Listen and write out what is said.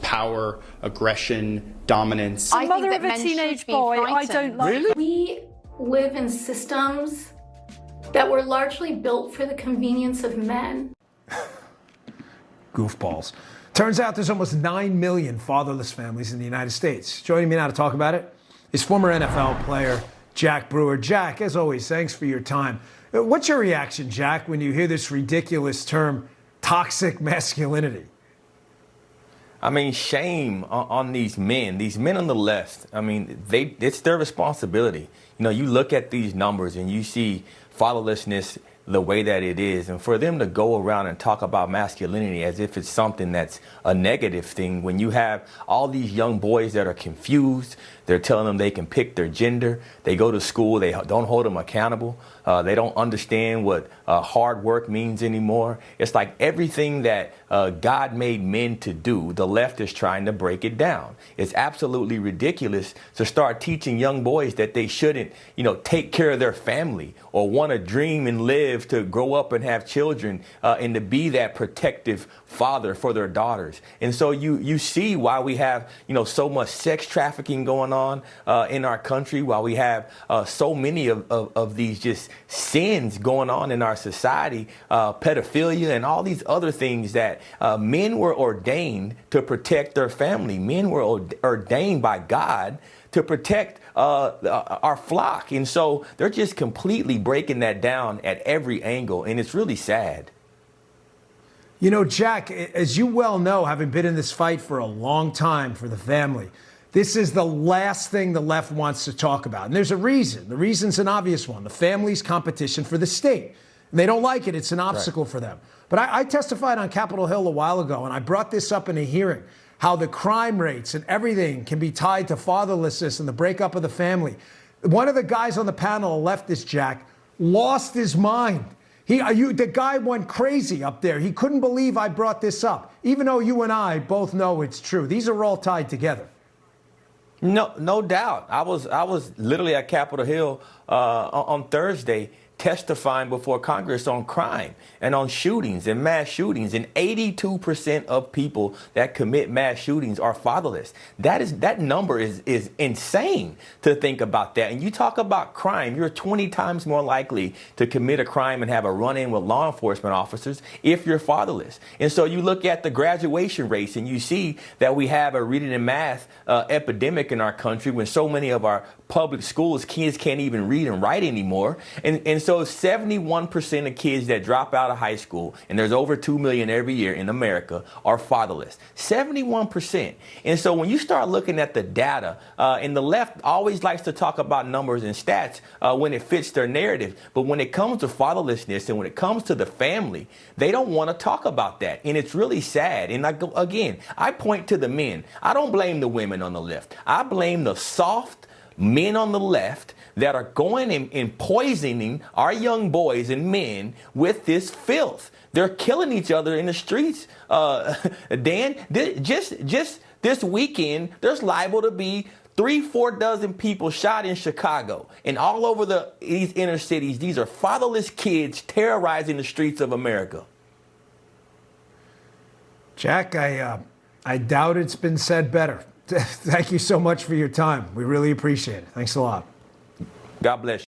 power, aggression, dominance. I mother of a teenage boy, I don't like. Really? We live in systems that were largely built for the convenience of men. Goofballs. Turns out there's almost 9 million fatherless families in the United States. Joining me now to talk about it is former NFL player Jack Brewer. Jack, as always, thanks for your time. What's your reaction, Jack, when you hear this ridiculous term, toxic masculinity? I mean, shame on these men on the left. I mean, it's their responsibility. You know, you look at these numbers and you see fatherlessness the way that it is, and for them to go around and talk about masculinity as if it's something that's a negative thing, when you have all these young boys that are confused, they're telling them they can pick their gender, they go to school, they don't hold them accountable, they don't understand what hard work means anymore. It's like everything that God made men to do, the left is trying to break it down. It's absolutely ridiculous to start teaching young boys that they shouldn't, take care of their family or want to dream and live to grow up and have children and to be that protective father for their daughters. And so you see why we have, so much sex trafficking going on in our country, while we have so many of these just sins going on in our society, pedophilia and all these other things that men were ordained to protect their family. Men were ordained by God to protect our flock. And so they're just completely breaking that down at every angle. And it's really sad. You know, Jack, as you well know, having been in this fight for a long time for the family, this is the last thing the left wants to talk about. And there's a reason. The reason's an obvious one. The family's competition for the state. And they don't like it. It's an obstacle for them. But I testified on Capitol Hill a while ago, and I brought this up in a hearing, how the crime rates and everything can be tied to fatherlessness and the breakup of the family. One of the guys on the panel, a leftist, Jack, lost his mind. The guy went crazy up there. He couldn't believe I brought this up, even though you and I both know it's true. These are all tied together. No doubt. I was literally at Capitol Hill on Thursday testifying before Congress on crime and on shootings and mass shootings, and 82% of people that commit mass shootings are fatherless. That number is insane to think about that. And you talk about crime, you're 20 times more likely to commit a crime and have a run-in with law enforcement officers if you're fatherless. And so you look at the graduation rates and you see that we have a reading and math epidemic in our country, when so many of our public schools, kids can't even read and write anymore. And so 71% of kids that drop out of high school, and there's over 2 million every year in America, are fatherless. 71%. And so when you start looking at the data, and the left always likes to talk about numbers and stats when it fits their narrative, but when it comes to fatherlessness and when it comes to the family, they don't want to talk about that. And it's really sad. And again, I point to the men. I don't blame the women on the left. I blame the soft men on the left that are going and poisoning our young boys and men with this filth. They're killing each other in the streets. Dan, just this weekend, there's liable to be 3-4 dozen people shot in Chicago and all over these inner cities. These are fatherless kids terrorizing the streets of America. Jack, I doubt it's been said better. Thank you so much for your time. We really appreciate it. Thanks a lot. God bless you.